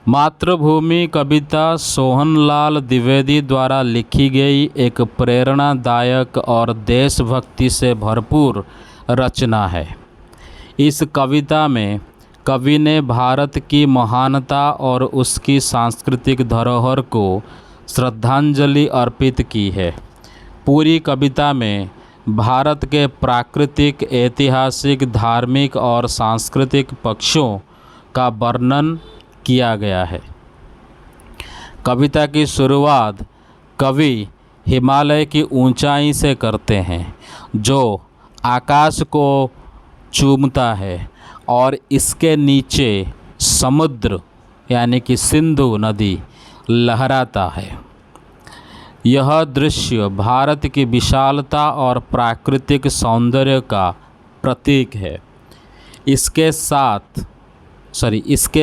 मातृभूमि कविता सोहनलाल द्विवेदी द्वारा लिखी गई एक प्रेरणादायक और देशभक्ति से भरपूर रचना है। इस कविता में कवि ने भारत की महानता और उसकी सांस्कृतिक धरोहर को श्रद्धांजलि अर्पित की है। पूरी कविता में भारत के प्राकृतिक, ऐतिहासिक, धार्मिक और सांस्कृतिक पक्षों का वर्णन किया गया है। कविता की शुरुआत कवि हिमालय की ऊंचाई से करते हैं जो आकाश को चूमता है और इसके नीचे समुद्र यानी कि सिंधु नदी लहराता है। यह दृश्य भारत की विशालता और प्राकृतिक सौंदर्य का प्रतीक है। इसके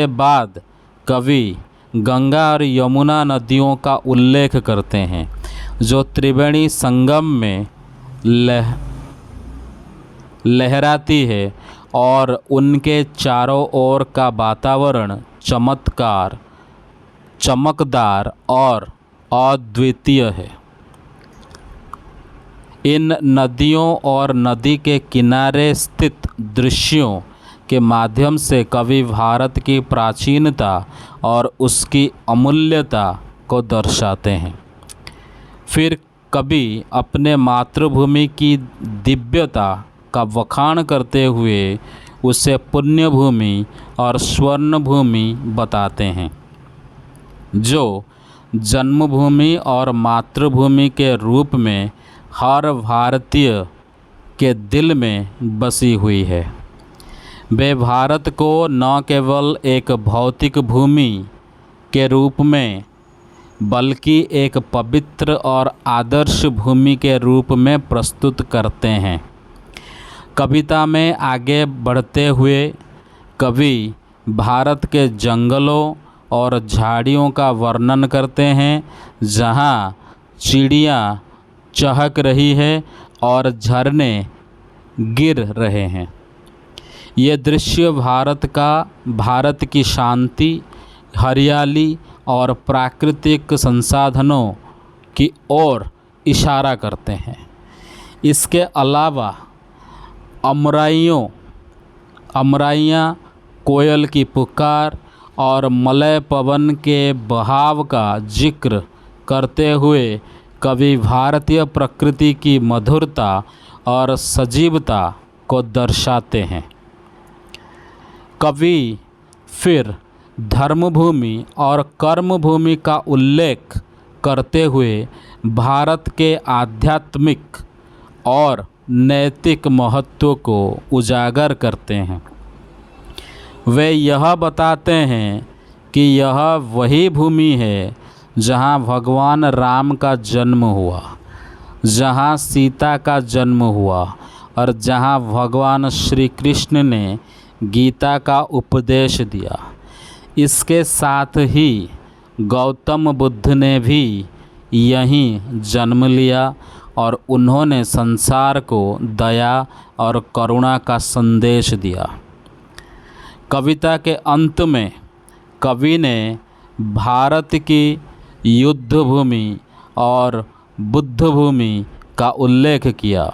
बाद कवि गंगा और यमुना नदियों का उल्लेख करते हैं जो त्रिवेणी संगम में लहराती है और उनके चारों ओर का वातावरण चमकदार और अद्वितीय है। इन नदियों और नदी के किनारे स्थित दृश्यों के माध्यम से कवि भारत की प्राचीनता और उसकी अमूल्यता को दर्शाते हैं। फिर कवि अपने मातृभूमि की दिव्यता का वखाण करते हुए उसे पुण्य भूमि और स्वर्ण भूमि बताते हैं, जो जन्मभूमि और मातृभूमि के रूप में हर भारतीय के दिल में बसी हुई है। वे भारत को न केवल एक भौतिक भूमि के रूप में बल्कि एक पवित्र और आदर्श भूमि के रूप में प्रस्तुत करते हैं। कविता में आगे बढ़ते हुए कवि भारत के जंगलों और झाड़ियों का वर्णन करते हैं, जहाँ चिड़ियाँ चहक रही है और झरने गिर रहे हैं। ये दृश्य भारत की शांति, हरियाली और प्राकृतिक संसाधनों की ओर इशारा करते हैं। इसके अलावा अमराइयाँ, कोयल की पुकार और मलय पवन के बहाव का जिक्र करते हुए कवि भारतीय प्रकृति की मधुरता और सजीवता को दर्शाते हैं। कवि फिर धर्मभूमि और कर्मभूमि का उल्लेख करते हुए भारत के आध्यात्मिक और नैतिक महत्व को उजागर करते हैं। वे यह बताते हैं कि यह वही भूमि है जहाँ भगवान राम का जन्म हुआ, जहाँ सीता का जन्म हुआ और जहाँ भगवान श्री कृष्ण ने गीता का उपदेश दिया। इसके साथ ही गौतम बुद्ध ने भी यहीं जन्म लिया और उन्होंने संसार को दया और करुणा का संदेश दिया। कविता के अंत में कवि ने भारत की युद्ध भूमि और बुद्ध भूमि का उल्लेख किया,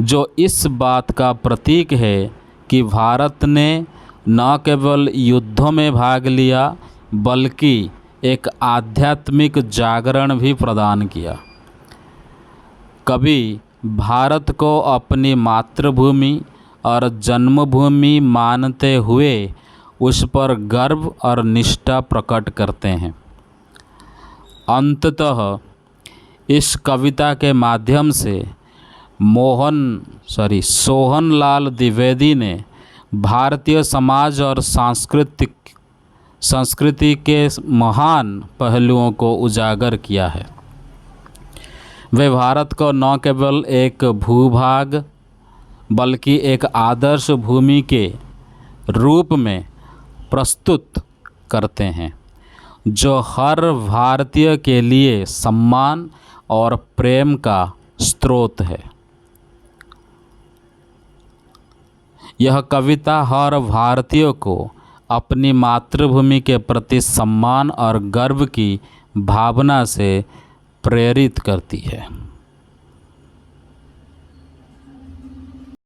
जो इस बात का प्रतीक है कि भारत ने न केवल युद्धों में भाग लिया बल्कि एक आध्यात्मिक जागरण भी प्रदान किया। कवि भारत को अपनी मातृभूमि और जन्मभूमि मानते हुए उस पर गर्व और निष्ठा प्रकट करते हैं। अंततः इस कविता के माध्यम से सोहनलाल द्विवेदी ने भारतीय समाज और संस्कृति के महान पहलुओं को उजागर किया है। वे भारत को न केवल एक भूभाग बल्कि एक आदर्श भूमि के रूप में प्रस्तुत करते हैं, जो हर भारतीय के लिए सम्मान और प्रेम का स्रोत है। यह कविता हर भारतीय को अपनी मातृभूमि के प्रति सम्मान और गर्व की भावना से प्रेरित करती है।